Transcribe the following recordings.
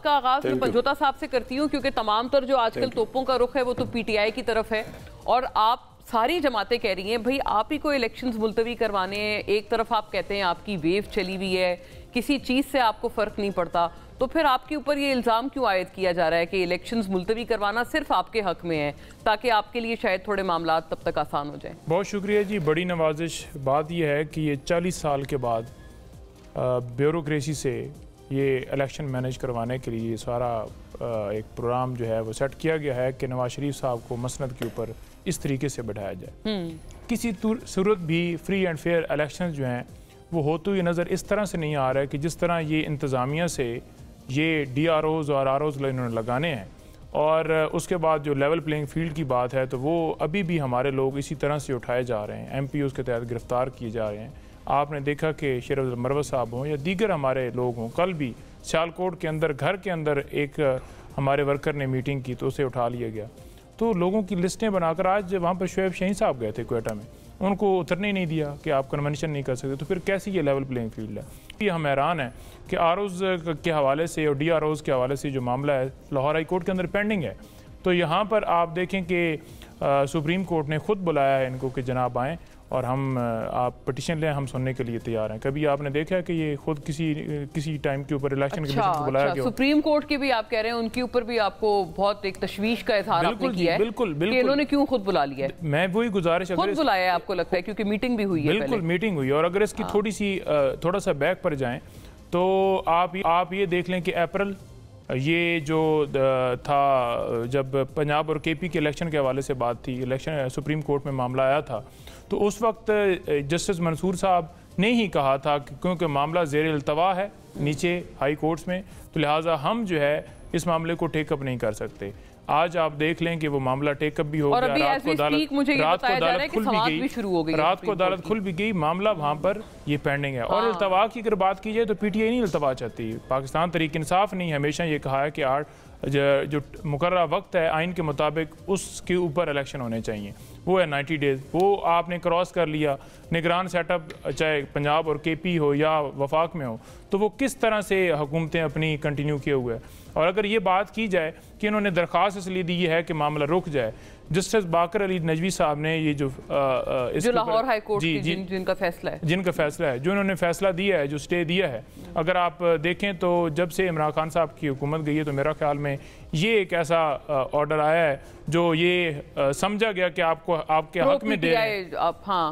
का आगाज मैं पंजोता साहब से करती हूँ, क्योंकि तमाम तर जो आजकल तोपों का रुख है वो तो पीटीआई की तरफ है, और आप सारी जमातें कह रही हैं भाई आप ही को इलेक्शंस मुलतवी करवाने हैं। एक तरफ आप कहते हैं आपकी वेव चली हुई है, किसी चीज़ से आपको फ़र्क नहीं पड़ता, तो फिर आपके ऊपर ये इल्ज़ाम क्यों आयद किया जा रहा है कि इलेक्शंस मुलतवी करवाना सिर्फ आपके हक में है, ताकि आपके लिए शायद थोड़े मामला तब तक आसान हो जाए? बहुत शुक्रिया जी, बड़ी नवाजिश। बात यह है कि ये 40 साल के बाद ब्यूरोक्रेसी से ये इलेक्शन मैनेज करवाने के लिए सारा एक प्रोग्राम जो है वो सेट किया गया है कि नवाज शरीफ साहब को मसनद के ऊपर इस तरीके से बैठाया जाए। किसी सूरत भी फ्री एंड फेयर इलेक्शन जो हैं वो होते हुए नज़र इस तरह से नहीं आ रहा है कि जिस तरह ये इंतज़ामिया से ये DROs और ROs इन्होंने लगाने हैं, और उसके बाद जो लेवल प्लेइंग फील्ड की बात है तो वो अभी भी हमारे लोग इसी तरह से उठाए जा रहे हैं, MPOs के तहत गिरफ्तार किए जा रहे हैं। आपने देखा कि शेर अफजल मरवत साहब हों या दीगर हमारे लोग हों, कल भी सियालकोट के अंदर घर के अंदर एक हमारे वर्कर ने मीटिंग की तो उसे उठा लिया गया। तो लोगों की लिस्टें बनाकर आज वहाँ पर शुएब शाहीन साहब गए थे क्वेटा में, उनको उतरने नहीं दिया कि आप कन्वेंशन नहीं कर सकते, तो फिर कैसी ये लेवल प्लेइंग फील्ड है? ये हम हैरान हैं कि ROs के हवाले से और DROs के हवाले से जो मामला है लाहौर हाई कोर्ट के अंदर पेंडिंग है। तो यहाँ पर आप देखें कि सुप्रीम कोर्ट ने ख़ुद बुलाया है इनको कि जनाब आएँ और हम आप पटिशन लें, हम सुनने के लिए तैयार हैं। कभी आपने देखा है कि ये खुद किसी टाइम के ऊपर इलेक्शन कमीशन को बुलाया गया? सुप्रीम कोर्ट की भी आप कह रहे हैं, उनके ऊपर भी आपको बहुत एक तशवीश का इजहार आपने किया है। बिल्कुल इन्होंने क्यों खुद बुला लिया है? मैं वही गुजारिश, खुद बुलाया है आपको लगता है? क्योंकि मीटिंग भी हुई है। बिल्कुल मीटिंग हुई, और अगर इसकी थोड़ा सा बैक पर जाएं तो आप ये देख लें कि अप्रैल ये जो था जब पंजाब और KP के इलेक्शन के हवाले से बात थी, इलेक्शन सुप्रीम कोर्ट में मामला आया था, तो उस वक्त जस्टिस मंसूर साहब ने ही कहा था कि क्योंकि मामला ज़ेर इल्तवा है नीचे हाई कोर्ट्स में, तो लिहाजा हम जो है इस मामले को टेकअप नहीं कर सकते। आज आप देख लें कि वो मामला टेकअप भी हो गया, रात को अदालत खुल भी गई, मामला वहाँ पर ये पेंडिंग है। और इल्तवा की अगर बात की जाए तो PTI नहीं इल्तवा चाहती, पाकिस्तान तहरीक इंसाफ ने हमेशा ये कहा है कि जो मुकर्ररा वक्त है आइन के मुताबिक उसके ऊपर इलेक्शन होने चाहिए, वो है 90 डेज़। वो आपने क्रॉस कर लिया, निगरान सेटअप चाहे पंजाब और KP हो या वफाक में हो, तो वो किस तरह से हुकूमतें अपनी कंटिन्यू किए हुए हैं। और अगर ये बात की जाए कि इन्होंने दरख्वास्त इसलिए दी है कि मामला रुक जाए, जस्टिस बाकर अली नजवी साहब ने ये जो लाहौर हाई कोर्ट जिनका फैसला है जो इन्होंने फैसला दिया है, जो स्टे दिया है, अगर आप देखें तो जब से इमरान खान साहब की हुकूमत गई है तो मेरा ख्याल में ये एक ऐसा ऑर्डर आया है जो ये समझा गया कि आपके हक में दे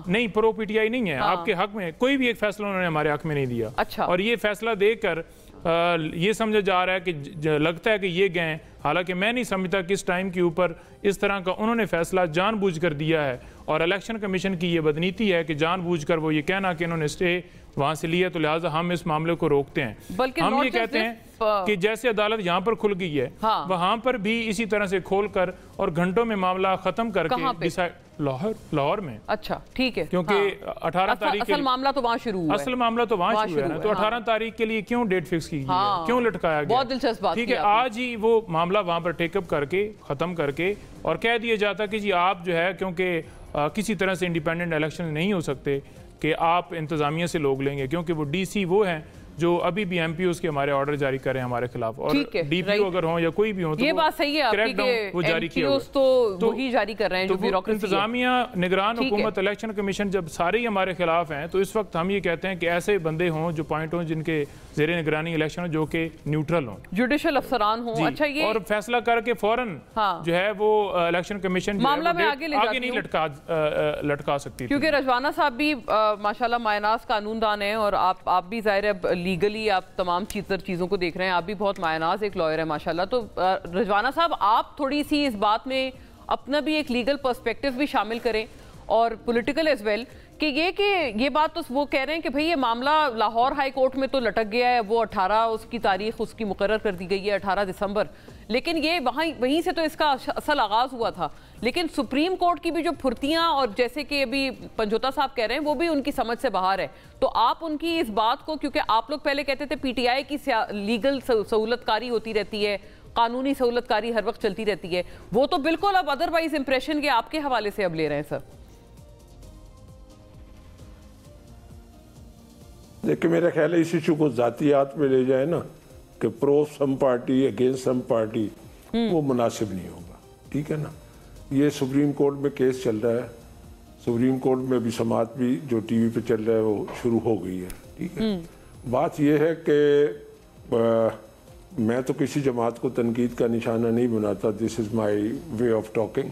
नहीं, प्रो PTI नहीं है, आपके हक में कोई भी एक फैसला उन्होंने हमारे हक में नहीं दिया। अच्छा। और ये फैसला देकर ये समझा जा रहा है कि लगता है कि ये गए, हालांकि मैं नहीं समझता कि इस टाइम के ऊपर इस तरह का उन्होंने फैसला जानबूझकर दिया है। और इलेक्शन कमीशन की ये बदनीति है कि जानबूझकर वो ये कहना कि इन्होंने स्टे वहां से लिया तो लिहाजा हम इस मामले को रोकते हैं। बल्कि हम ये कहते हैं कि जैसे अदालत यहाँ पर खुल गई है, वहां पर भी इसी तरह से खोलकर और घंटों में मामला खत्म करके लाहौर में। अच्छा, ठीक है, क्योंकि 18 तारीख असल मामला तो वहाँ शुरू हुआ है। असल मामला तो वहाँ शुरू है ना, तो 18 तारीख के लिए क्यों डेट फिक्स की गई है, क्यों लटकाया गया? बहुत दिलचस्प बात। ठीक है, आज ही वो मामला वहाँ पर टेकअप करके खत्म करके और कह दिया जाता कि जी आप जो है क्योंकि किसी तरह से इंडिपेंडेंट इलेक्शन नहीं हो सकते कि आप इंतजामिया से लोग लेंगे, क्योंकि वो DC वो हैं जो अभी भी MPOs के हमारे ऑर्डर जारी कर रहे हैं हमारे खिलाफ, और DPO अगर हो या कोई भी हो तो ये बात सही है आपकी कि वो जारी किया तो वही जारी कर रहे हैं जो ब्यूरोक्रेसी है। इंतजामिया, निगरान हुकूमत, इलेक्शन कमीशन जब सारे ही हमारे खिलाफ हैं तो इस वक्त हम ये कहते हैं कि ऐसे बंदे हों जो पॉइंट हों, जिनके ज़ेरे निगरानी इलेक्शन हो, जो कि न्यूट्रल हों, जुडिशल अफसरान हों। अच्छा, ये और फैसला करके फौरन जो है वो इलेक्शन कमीशन मामला में आगे नहीं लटका सकती, क्योंकि रजवाना साहब भी माशाल्लाह मायनाज कानूनदान है और आप भी जाहिर है लीगली आप तमाम चीज़ों को देख रहे हैं, आप भी बहुत मायनाज एक लॉयर है माशाल्लाह। तो रजवाना साहब, आप थोड़ी सी इस बात में अपना भी एक लीगल पर्सपेक्टिव भी शामिल करें और पॉलिटिकल एज वेल, कि ये बात तो वो कह रहे हैं कि भाई ये मामला लाहौर हाई कोर्ट में तो लटक गया है, वो 18 उसकी तारीख उसकी मुकर्रर कर दी गई है 18 दिसंबर, लेकिन ये वहीं से तो इसका असल आगाज हुआ था। लेकिन सुप्रीम कोर्ट की भी जो फुर्तियां और जैसे कि अभी पंजोता साहब कह रहे हैं वो भी उनकी समझ से बाहर है, तो आप उनकी इस बात को, क्योंकि आप लोग पहले कहते थे PTI की लीगल सहूलतकारी होती रहती है, कानूनी सहूलतकारी हर वक्त चलती रहती है, वो तो बिल्कुल अब अदरवाइज इंप्रेशन के आपके हवाले से अब ले रहे हैं सर। देखिए, मेरा ख्याल है इस इशू को ज़ातियात में ले जाए ना, कि pro some party against some party, वो मुनासिब नहीं होगा। ठीक है ना। ये सुप्रीम कोर्ट में केस चल रहा है, सुप्रीम कोर्ट में अभी समाअत भी जो टीवी पे चल रहा है वो शुरू हो गई है। ठीक है। बात यह है कि मैं तो किसी जमात को तनकीद का निशाना नहीं बनाता, this is my way of talking.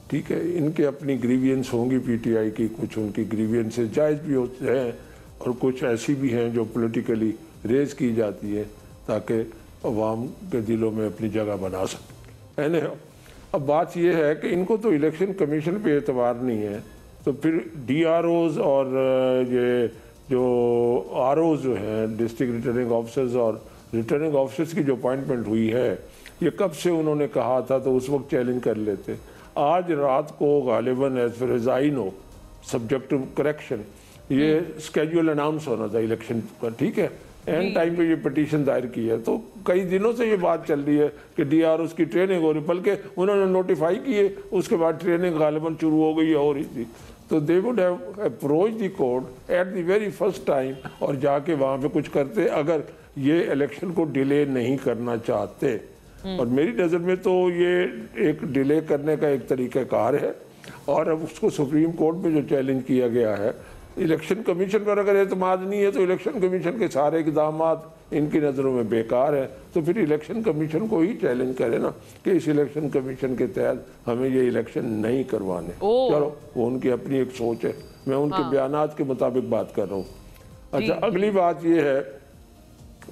ठीक है। इनके अपनी ग्रीवियंस होंगी पीटीआई की, कुछ उनकी ग्रीवियंसेस जायज़ भी होते हैं और कुछ ऐसी भी हैं जो पॉलिटिकली रेज की जाती है ताकि अवाम के दिलों में अपनी जगह बना सकें, है ना। अब बात यह है कि इनको तो इलेक्शन कमीशन पे एतबार नहीं है, तो फिर DROs और ये जो ROs जो हैं, डिस्ट्रिक्ट रिटर्निंग ऑफिसर्स और रिटर्निंग ऑफिसर्स की जो अपॉइंटमेंट हुई है, ये कब से उन्होंने कहा था तो उस वक्त चैलेंज कर लेते। आज रात को गालिबन as far as I know, subject to correction, ये स्केड्यूल अनाउंस होना था इलेक्शन का। ठीक है। एंड टाइम पे ये पिटीशन दायर की है, तो कई दिनों से ये बात चल रही है कि DROs की ट्रेनिंग हो रही, बल्कि उन्होंने नोटिफाई की है, उसके बाद ट्रेनिंग गालिबन शुरू हो गई हो रही थी। तो they would have approach the court at the very first time और जाके वहाँ पे कुछ करते अगर ये इलेक्शन को डिले नहीं करना चाहते। और मेरी नज़र में तो ये एक डिले करने का एक तरीक़ाकार है, और अब उसको सुप्रीम कोर्ट में जो चैलेंज किया गया है, इलेक्शन कमीशन पर अगर एतमाद नहीं है तो इलेक्शन कमीशन के सारे इक़दाम इनकी नज़रों में बेकार है, तो फिर इलेक्शन कमीशन को ही चैलेंज करे ना कि इस इलेक्शन कमीशन के तहत हमें ये इलेक्शन नहीं करवाने। चलो, वो उनकी अपनी एक सोच है, मैं उनके बयानात के मुताबिक बात कर रहा हूँ। अच्छा, अगली बात ये है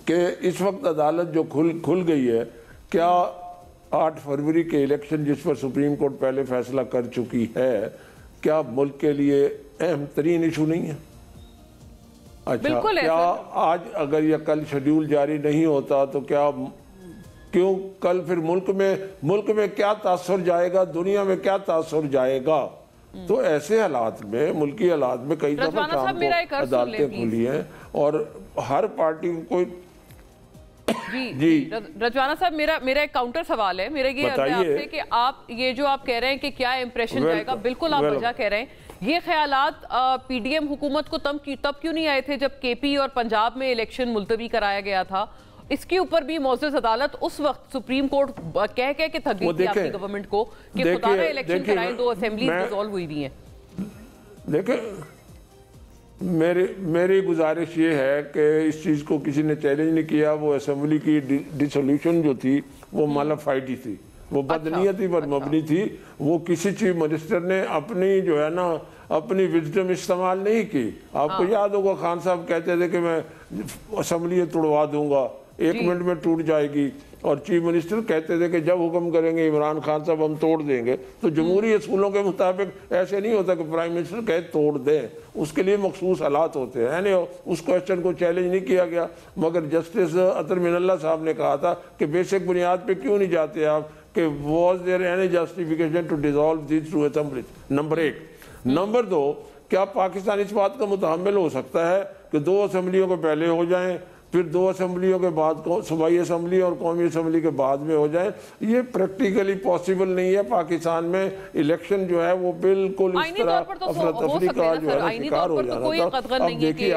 कि इस वक्त अदालत जो खुल गई है, क्या 8 फरवरी के इलेक्शन जिस पर सुप्रीम कोर्ट पहले फैसला कर चुकी है, क्या मुल्क के लिए अहम तरीन इशू नहीं है? अच्छा, क्या आज अगर या कल शेड्यूल जारी नहीं होता तो क्यों कल फिर मुल्क में क्या तासुर जाएगा, दुनिया में क्या तासुर जाएगा? तो ऐसे हालात में, मुल्की हालात में कई दफा शाम को अदालतें खुली हैं और हर पार्टी को जी रजवाना साहब, मेरा एक काउंटर सवाल है, मेरा ये आपसे कि आप ये जो आप कह रहे हैं कि क्या इंप्रेशन जाएगा, बिल्कुल आप वजह कह रहे हैं, ये ख्यालात PDM हुकूमत को तब क्यों नहीं आए थे जब KP और पंजाब में इलेक्शन मुलतवी कराया गया था? इसके ऊपर भी मौजूद अदालत उस वक्त सुप्रीम कोर्ट कह के थक गई थी आपकी गवर्नमेंट को कि खुदा ना इलेक्शन कराएं, 2 असेंबली डिसॉल्व हुई हुई हैं। देखिए, मेरी गुजारिश ये है कि इस चीज़ को किसी ने चैलेंज नहीं किया। वो असेंबली की डिसोल्यूशन जो थी वो मालाफाइड थी, वो बदनीयती पर मबनी थी। वो किसी चीफ मिनिस्टर ने अपनी जो है ना अपनी विजडम इस्तेमाल नहीं की। आपको याद होगा खान साहब कहते थे कि मैं असेंबली तोड़वा दूंगा, 1 मिनट में टूट जाएगी, और चीफ मिनिस्टर कहते थे कि जब हुक्म करेंगे इमरान खान साहब हम तोड़ देंगे। तो जमहूरी असूलों के मुताबिक ऐसे नहीं होता कि प्राइम मिनिस्टर कहे तोड़ दें, उसके लिए मखसूस हालात होते हैं, नहीं। उस क्वेश्चन को चैलेंज नहीं किया गया, मगर जस्टिस अतर मिनल्ला साहब ने कहा था कि बेसिक बुनियाद पे क्यों नहीं जाते आप कि was there any justification to dissolve this through assembly, number 1। Number 2, क्या पाकिस्तान इस बात का मुतहम्मिल हो सकता है कि 2 असेंबलियों को पहले हो जाएं, फिर 2 असेंबलियों के बाद सूबाई असेंबली और कौमी असेंबली के बाद में हो जाए? ये प्रैक्टिकली पॉसिबल नहीं है। पाकिस्तान में इलेक्शन जो है वो बिल्कुल इस तरह अफरा तफरी का जो है शिकार हो जाना था। अब देखिए,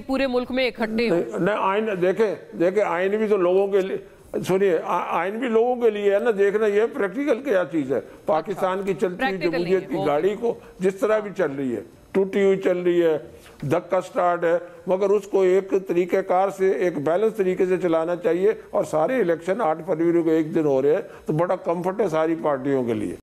पूरे मुल्क में इकट्ठे आइन देखे आइन भी तो लोगों के लिए, सुनिए, आइन भी लोगों के लिए है ना। देखना ये प्रैक्टिकल क्या चीज़ है। पाकिस्तान की चलती हुई जमहूरियत की गाड़ी को जिस तरह भी चल रही है, टूटी हुई चल रही है, धक्का स्टार्ट है, मगर उसको एक तरीक़ेकार से, एक बैलेंस तरीके से चलाना चाहिए। और सारे इलेक्शन 8 फरवरी को एक दिन हो रहे हैं, तो बड़ा कंफर्ट है सारी पार्टियों के लिए।